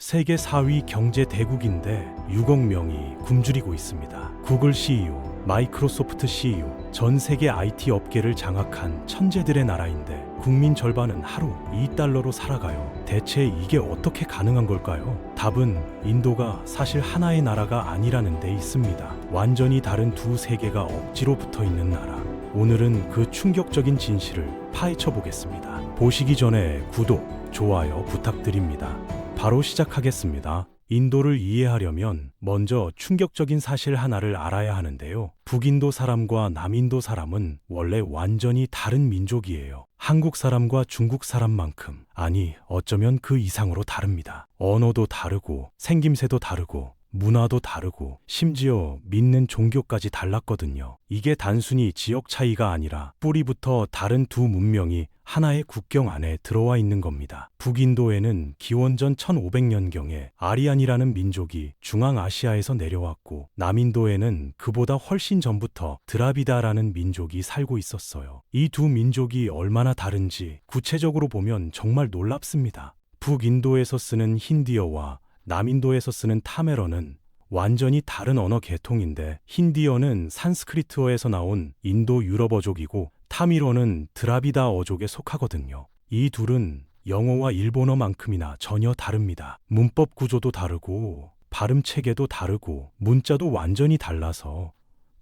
세계 4위 경제 대국인데 6억 명이 굶주리고 있습니다. 구글 CEO, 마이크로소프트 CEO, 전 세계 IT 업계를 장악한 천재들의 나라인데 국민 절반은 하루 2달러로 살아가요. 대체 이게 어떻게 가능한 걸까요? 답은 인도가 사실 하나의 나라가 아니라는 데 있습니다. 완전히 다른 두 세계가 억지로 붙어 있는 나라. 오늘은 그 충격적인 진실을 파헤쳐 보겠습니다. 보시기 전에 구독, 좋아요 부탁드립니다. 바로 시작하겠습니다. 인도를 이해하려면 먼저 충격적인 사실 하나를 알아야 하는데요. 북인도 사람과 남인도 사람은 원래 완전히 다른 민족이에요. 한국 사람과 중국 사람만큼, 아니 어쩌면 그 이상으로 다릅니다. 언어도 다르고 생김새도 다르고 문화도 다르고 심지어 믿는 종교까지 달랐거든요. 이게 단순히 지역 차이가 아니라 뿌리부터 다른 두 문명이 하나의 국경 안에 들어와 있는 겁니다. 북인도에는 기원전 1500년경에 아리안이라는 민족이 중앙아시아에서 내려왔고, 남인도에는 그보다 훨씬 전부터 드라비다라는 민족이 살고 있었어요. 이 두 민족이 얼마나 다른지 구체적으로 보면 정말 놀랍습니다. 북인도에서 쓰는 힌디어와 남인도에서 쓰는 타메러는 완전히 다른 언어 계통인데, 힌디어는 산스크리트어에서 나온 인도 유럽어족이고 타미러는 드라비다 어족에 속하거든요. 이 둘은 영어와 일본어만큼이나 전혀 다릅니다. 문법 구조도 다르고 발음 체계도 다르고 문자도 완전히 달라서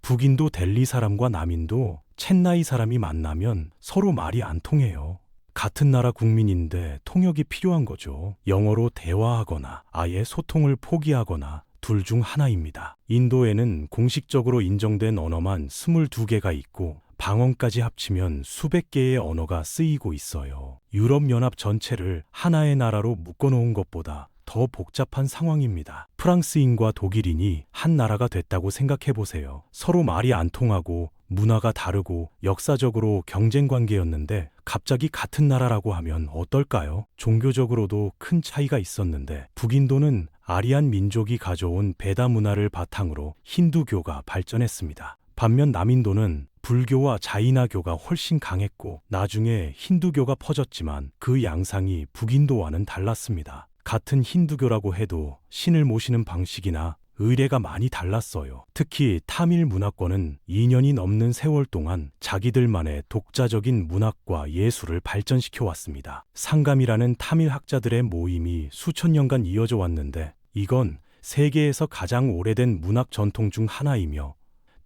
북인도 델리 사람과 남인도 첸나이 사람이 만나면 서로 말이 안 통해요. 같은 나라 국민인데 통역이 필요한 거죠. 영어로 대화하거나 아예 소통을 포기하거나 둘 중 하나입니다. 인도에는 공식적으로 인정된 언어만 22개가 있고 방언까지 합치면 수백 개의 언어가 쓰이고 있어요. 유럽연합 전체를 하나의 나라로 묶어놓은 것보다 더 복잡한 상황입니다. 프랑스인과 독일인이 한 나라가 됐다고 생각해보세요. 서로 말이 안 통하고 문화가 다르고 역사적으로 경쟁 관계였는데 갑자기 같은 나라라고 하면 어떨까요? 종교적으로도 큰 차이가 있었는데 북인도는 아리안 민족이 가져온 베다 문화를 바탕으로 힌두교가 발전했습니다. 반면 남인도는 불교와 자이나교가 훨씬 강했고 나중에 힌두교가 퍼졌지만 그 양상이 북인도와는 달랐습니다. 같은 힌두교라고 해도 신을 모시는 방식이나 의례가 많이 달랐어요. 특히 타밀 문화권은 2년이 넘는 세월 동안 자기들만의 독자적인 문학과 예술을 발전시켜 왔습니다. 상감이라는 타밀 학자들의 모임이 수천 년간 이어져 왔는데, 이건 세계에서 가장 오래된 문학 전통 중 하나이며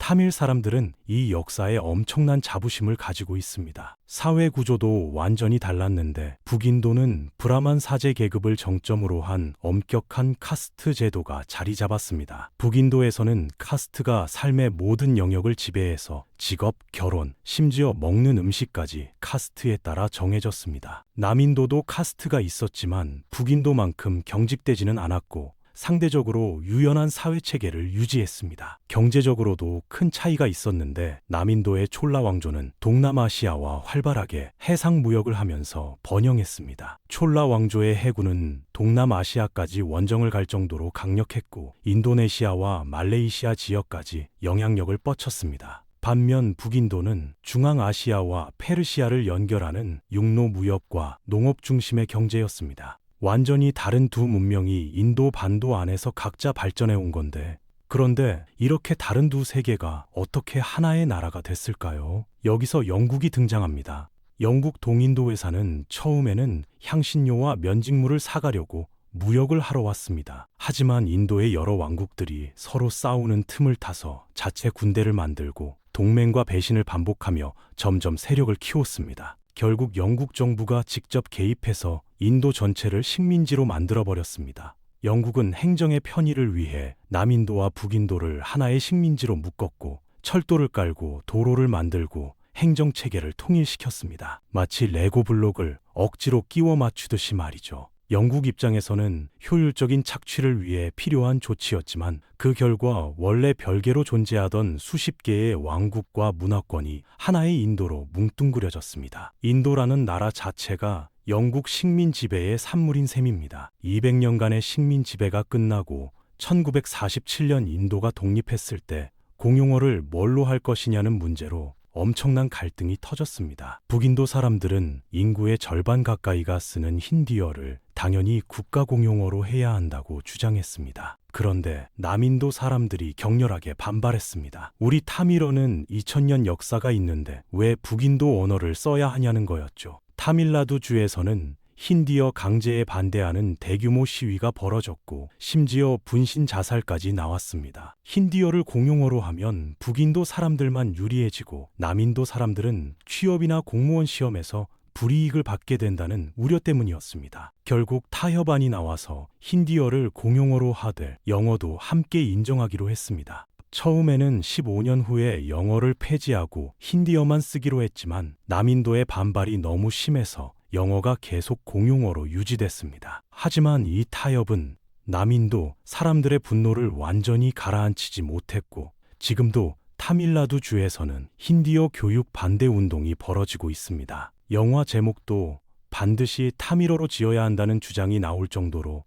타밀 사람들은 이 역사에 엄청난 자부심을 가지고 있습니다. 사회 구조도 완전히 달랐는데 북인도는 브라만 사제 계급을 정점으로 한 엄격한 카스트 제도가 자리 잡았습니다. 북인도에서는 카스트가 삶의 모든 영역을 지배해서 직업, 결혼, 심지어 먹는 음식까지 카스트에 따라 정해졌습니다. 남인도도 카스트가 있었지만 북인도만큼 경직되지는 않았고 상대적으로 유연한 사회체계를 유지했습니다. 경제적으로도 큰 차이가 있었는데 남인도의 촐라 왕조는 동남아시아와 활발하게 해상 무역을 하면서 번영했습니다. 촐라 왕조의 해군은 동남아시아까지 원정을 갈 정도로 강력했고 인도네시아와 말레이시아 지역까지 영향력을 뻗쳤습니다. 반면 북인도는 중앙아시아와 페르시아를 연결하는 육로 무역과 농업 중심의 경제였습니다. 완전히 다른 두 문명이 인도 반도 안에서 각자 발전해 온 건데, 그런데 이렇게 다른 두 세계가 어떻게 하나의 나라가 됐을까요? 여기서 영국이 등장합니다. 영국 동인도 회사는 처음에는 향신료와 면직물을 사가려고 무역을 하러 왔습니다. 하지만 인도의 여러 왕국들이 서로 싸우는 틈을 타서 자체 군대를 만들고 동맹과 배신을 반복하며 점점 세력을 키웠습니다. 결국 영국 정부가 직접 개입해서 인도 전체를 식민지로 만들어버렸습니다. 영국은 행정의 편의를 위해 남인도와 북인도를 하나의 식민지로 묶었고 철도를 깔고 도로를 만들고 행정체계를 통일시켰습니다. 마치 레고 블록을 억지로 끼워 맞추듯이 말이죠. 영국 입장에서는 효율적인 착취를 위해 필요한 조치였지만 그 결과 원래 별개로 존재하던 수십 개의 왕국과 문화권이 하나의 인도로 뭉뚱그려졌습니다. 인도라는 나라 자체가 영국 식민 지배의 산물인 셈입니다. 200년간의 식민 지배가 끝나고 1947년 인도가 독립했을 때 공용어를 뭘로 할 것이냐는 문제로 엄청난 갈등이 터졌습니다. 북인도 사람들은 인구의 절반 가까이가 쓰는 힌디어를 당연히 국가 공용어로 해야 한다고 주장했습니다. 그런데 남인도 사람들이 격렬하게 반발했습니다. 우리 타밀어는 2000년 역사가 있는데 왜 북인도 언어를 써야 하냐는 거였죠. 타밀나두 주에서는 힌디어 강제에 반대하는 대규모 시위가 벌어졌고 심지어 분신 자살까지 나왔습니다. 힌디어를 공용어로 하면 북인도 사람들만 유리해지고 남인도 사람들은 취업이나 공무원 시험에서 불이익을 받게 된다는 우려 때문이었습니다. 결국 타협안이 나와서 힌디어를 공용어로 하되 영어도 함께 인정하기로 했습니다. 처음에는 15년 후에 영어를 폐지하고 힌디어만 쓰기로 했지만 남인도의 반발이 너무 심해서 영어가 계속 공용어로 유지됐습니다. 하지만 이 타협은 남인도 사람들의 분노를 완전히 가라앉히지 못했고 지금도 타밀나두 주에서는 힌디어 교육 반대 운동이 벌어지고 있습니다. 영화 제목도 반드시 타밀어로 지어야 한다는 주장이 나올 정도로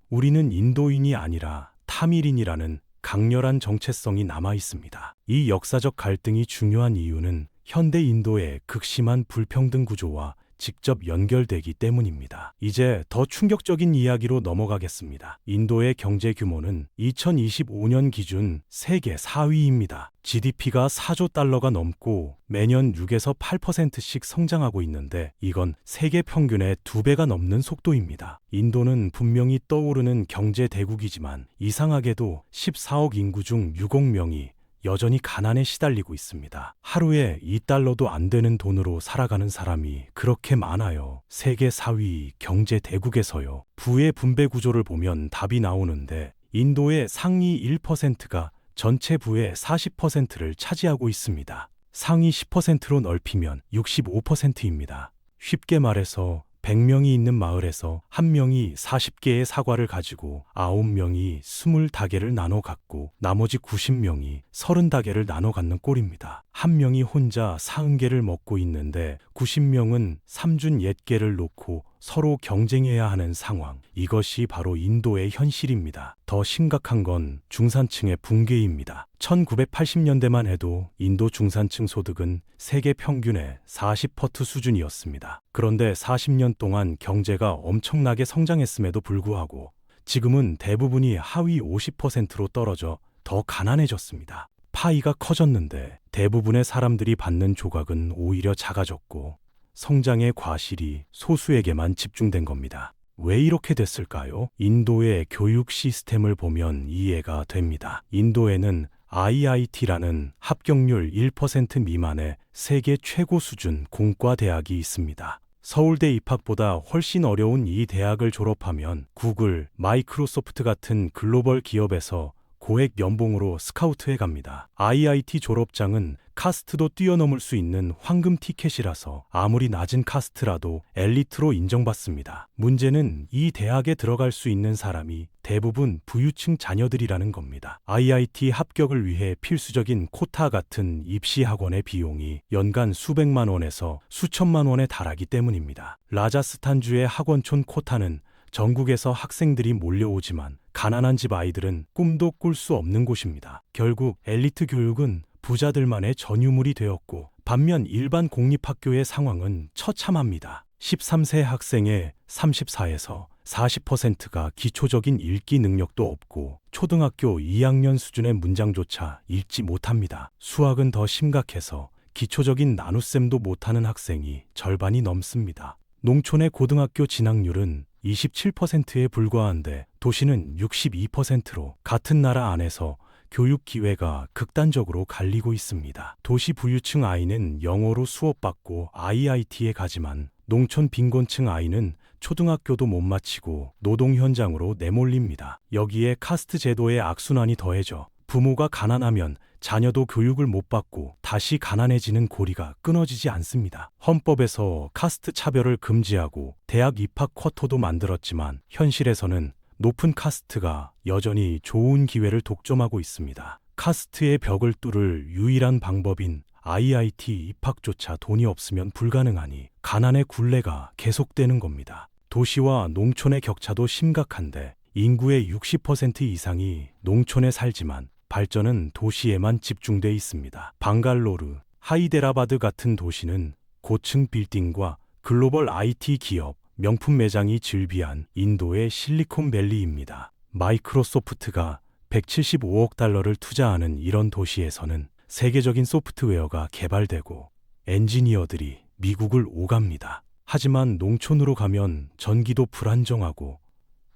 우리는 인도인이 아니라 타밀인이라는 강렬한 정체성이 남아 있습니다. 이 역사적 갈등이 중요한 이유는 현대 인도의 극심한 불평등 구조와 직접 연결되기 때문입니다. 이제 더 충격적인 이야기로 넘어가겠습니다. 인도의 경제 규모는 2025년 기준 세계 4위입니다. GDP가 4조 달러가 넘고 매년 6에서 8%씩 성장하고 있는데 이건 세계 평균의 2배가 넘는 속도입니다. 인도는 분명히 떠오르는 경제 대국이지만 이상하게도 14억 인구 중 6억 명이 여전히 가난에 시달리고 있습니다. 하루에 2달러도 안 되는 돈으로 살아가는 사람이 그렇게 많아요. 세계 4위 경제 대국에서요. 부의 분배 구조를 보면 답이 나오는데 인도의 상위 1%가 전체 부의 40%를 차지하고 있습니다. 상위 10%로 넓히면 65%입니다. 쉽게 말해서 100명이 있는 마을에서 1명이 40개의 사과를 가지고 9명이 20다개를 나눠 갖고 나머지 90명이 30다개를 나눠 갖는 꼴입니다. 1명이 혼자 40개를 먹고 있는데 90명은 3준8개를 놓고 서로 경쟁해야 하는 상황. 이것이 바로 인도의 현실입니다. 더 심각한 건 중산층의 붕괴입니다. 1980년대만 해도 인도 중산층 소득은 세계 평균의 40% 수준이었습니다. 그런데 40년 동안 경제가 엄청나게 성장했음에도 불구하고 지금은 대부분이 하위 50%로 떨어져 더 가난해졌습니다. 파이가 커졌는데 대부분의 사람들이 받는 조각은 오히려 작아졌고 성장의 과실이 소수에게만 집중된 겁니다. 왜 이렇게 됐을까요? 인도의 교육 시스템을 보면 이해가 됩니다. 인도에는 IIT라는 합격률 1% 미만의 세계 최고 수준 공과 대학이 있습니다. 서울대 입학보다 훨씬 어려운 이 대학을 졸업하면 구글, 마이크로소프트 같은 글로벌 기업에서 고액 연봉으로 스카우트해 갑니다. IIT 졸업장은 카스트도 뛰어넘을 수 있는 황금 티켓이라서 아무리 낮은 카스트라도 엘리트로 인정받습니다. 문제는 이 대학에 들어갈 수 있는 사람이 대부분 부유층 자녀들이라는 겁니다. IIT 합격을 위해 필수적인 코타 같은 입시 학원의 비용이 연간 수백만 원에서 수천만 원에 달하기 때문입니다. 라자스탄주의 학원촌 코타는 전국에서 학생들이 몰려오지만 가난한 집 아이들은 꿈도 꿀 수 없는 곳입니다. 결국 엘리트 교육은 부자들만의 전유물이 되었고 반면 일반 공립학교의 상황은 처참합니다. 13세 학생의 34에서 40%가 기초적인 읽기 능력도 없고 초등학교 2학년 수준의 문장조차 읽지 못합니다. 수학은 더 심각해서 기초적인 나눗셈도 못하는 학생이 절반이 넘습니다. 농촌의 고등학교 진학률은 27%에 불과한데 도시는 62%로 같은 나라 안에서 교육 기회가 극단적으로 갈리고 있습니다. 도시 부유층 아이는 영어로 수업받고 IIT에 가지만 농촌 빈곤층 아이는 초등학교도 못 마치고 노동 현장으로 내몰립니다. 여기에 카스트 제도의 악순환이 더해져 부모가 가난하면 자녀도 교육을 못 받고 다시 가난해지는 고리가 끊어지지 않습니다. 헌법에서 카스트 차별을 금지하고 대학 입학 쿼터도 만들었지만 현실에서는 높은 카스트가 여전히 좋은 기회를 독점하고 있습니다. 카스트의 벽을 뚫을 유일한 방법인 IIT 입학조차 돈이 없으면 불가능하니 가난의 굴레가 계속되는 겁니다. 도시와 농촌의 격차도 심각한데 인구의 60% 이상이 농촌에 살지만 발전은 도시에만 집중돼 있습니다. 방갈로르, 하이데라바드 같은 도시는 고층 빌딩과 글로벌 IT 기업, 명품 매장이 즐비한 인도의 실리콘밸리입니다. 마이크로소프트가 175억 달러를 투자하는 이런 도시에서는 세계적인 소프트웨어가 개발되고 엔지니어들이 미국을 오갑니다. 하지만 농촌으로 가면 전기도 불안정하고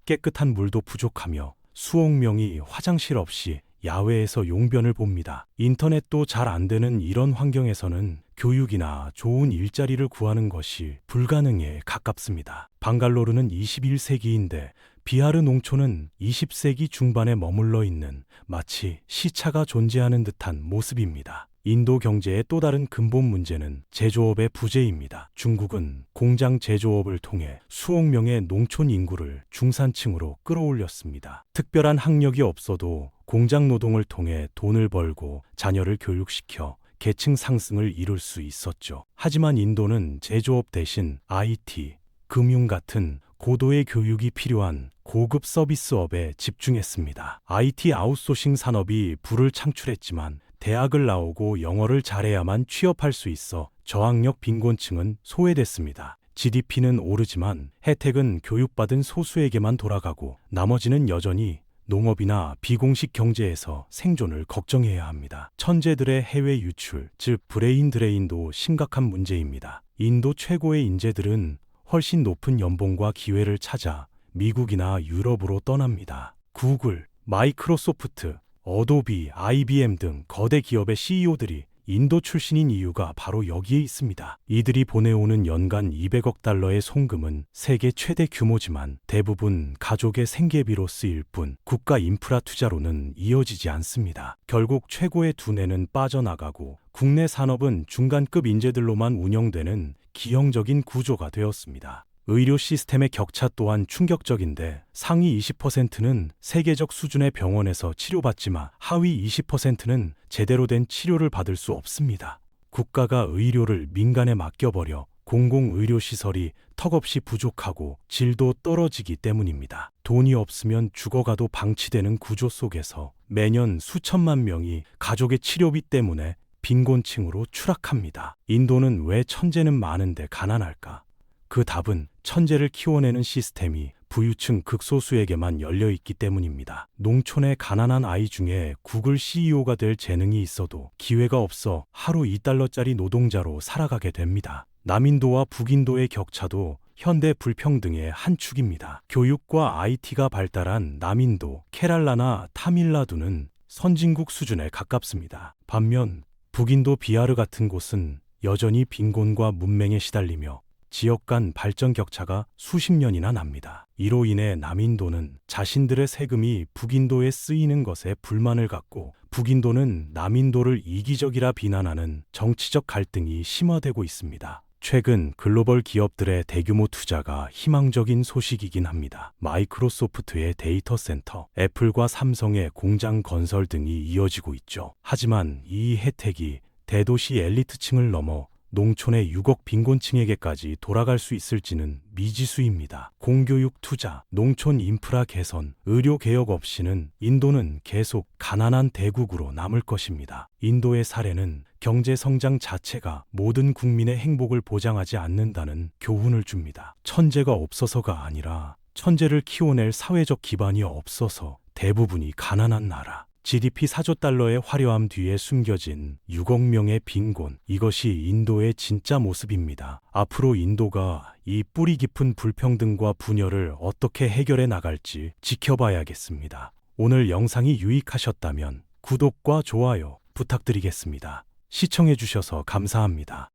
깨끗한 물도 부족하며 수억 명이 화장실 없이 야외에서 용변을 봅니다. 인터넷도 잘 안 되는 이런 환경에서는 교육이나 좋은 일자리를 구하는 것이 불가능에 가깝습니다. 방갈로르는 21세기인데 비하르 농촌은 20세기 중반에 머물러 있는 마치 시차가 존재하는 듯한 모습입니다. 인도 경제의 또 다른 근본 문제는 제조업의 부재입니다. 중국은 공장 제조업을 통해 수억 명의 농촌 인구를 중산층으로 끌어올렸습니다. 특별한 학력이 없어도 공장 노동을 통해 돈을 벌고 자녀를 교육시켜 계층 상승을 이룰 수 있었죠. 하지만 인도는 제조업 대신 IT, 금융 같은 고도의 교육이 필요한 고급 서비스업에 집중했습니다. IT 아웃소싱 산업이 부를 창출했지만 대학을 나오고 영어를 잘해야만 취업할 수 있어 저학력 빈곤층은 소외됐습니다. GDP는 오르지만 혜택은 교육받은 소수에게만 돌아가고 나머지는 여전히 농업이나 비공식 경제에서 생존을 걱정해야 합니다. 천재들의 해외 유출, 즉 브레인 드레인도 심각한 문제입니다. 인도 최고의 인재들은 훨씬 높은 연봉과 기회를 찾아 미국이나 유럽으로 떠납니다. 구글, 마이크로소프트, 어도비, IBM 등 거대 기업의 CEO들이 인도 출신인 이유가 바로 여기에 있습니다. 이들이 보내오는 연간 200억 달러의 송금은 세계 최대 규모지만 대부분 가족의 생계비로 쓰일 뿐 국가 인프라 투자로는 이어지지 않습니다. 결국 최고의 두뇌는 빠져나가고 국내 산업은 중간급 인재들로만 운영되는 기형적인 구조가 되었습니다. 의료 시스템의 격차 또한 충격적인데 상위 20%는 세계적 수준의 병원에서 치료받지만 하위 20%는 제대로 된 치료를 받을 수 없습니다. 국가가 의료를 민간에 맡겨버려 공공의료시설이 턱없이 부족하고 질도 떨어지기 때문입니다. 돈이 없으면 죽어가도 방치되는 구조 속에서 매년 수천만 명이 가족의 치료비 때문에 빈곤층으로 추락합니다. 인도는 왜 천재는 많은데 가난할까? 그 답은 천재를 키워내는 시스템이 부유층 극소수에게만 열려있기 때문입니다. 농촌의 가난한 아이 중에 구글 CEO가 될 재능이 있어도 기회가 없어 하루 2달러짜리 노동자로 살아가게 됩니다. 남인도와 북인도의 격차도 현대 불평등의 한 축입니다. 교육과 IT가 발달한 남인도, 케랄라나 타밀나두는 선진국 수준에 가깝습니다. 반면 북인도 비하르 같은 곳은 여전히 빈곤과 문맹에 시달리며 지역 간 발전 격차가 수십 년이나 납니다. 이로 인해 남인도는 자신들의 세금이 북인도에 쓰이는 것에 불만을 갖고 북인도는 남인도를 이기적이라 비난하는 정치적 갈등이 심화되고 있습니다. 최근 글로벌 기업들의 대규모 투자가 희망적인 소식이긴 합니다. 마이크로소프트의 데이터 센터, 애플과 삼성의 공장 건설 등이 이어지고 있죠. 하지만 이 혜택이 대도시 엘리트층을 넘어 농촌의 6억 빈곤층에게까지 돌아갈 수 있을지는 미지수입니다. 공교육 투자, 농촌 인프라 개선, 의료 개혁 없이는 인도는 계속 가난한 대국으로 남을 것입니다. 인도의 사례는 경제 성장 자체가 모든 국민의 행복을 보장하지 않는다는 교훈을 줍니다. 천재가 없어서가 아니라 천재를 키워낼 사회적 기반이 없어서 대부분이 가난한 나라. GDP 4조 달러의 화려함 뒤에 숨겨진 6억 명의 빈곤, 이것이 인도의 진짜 모습입니다. 앞으로 인도가 이 뿌리 깊은 불평등과 분열을 어떻게 해결해 나갈지 지켜봐야겠습니다. 오늘 영상이 유익하셨다면 구독과 좋아요 부탁드리겠습니다. 시청해주셔서 감사합니다.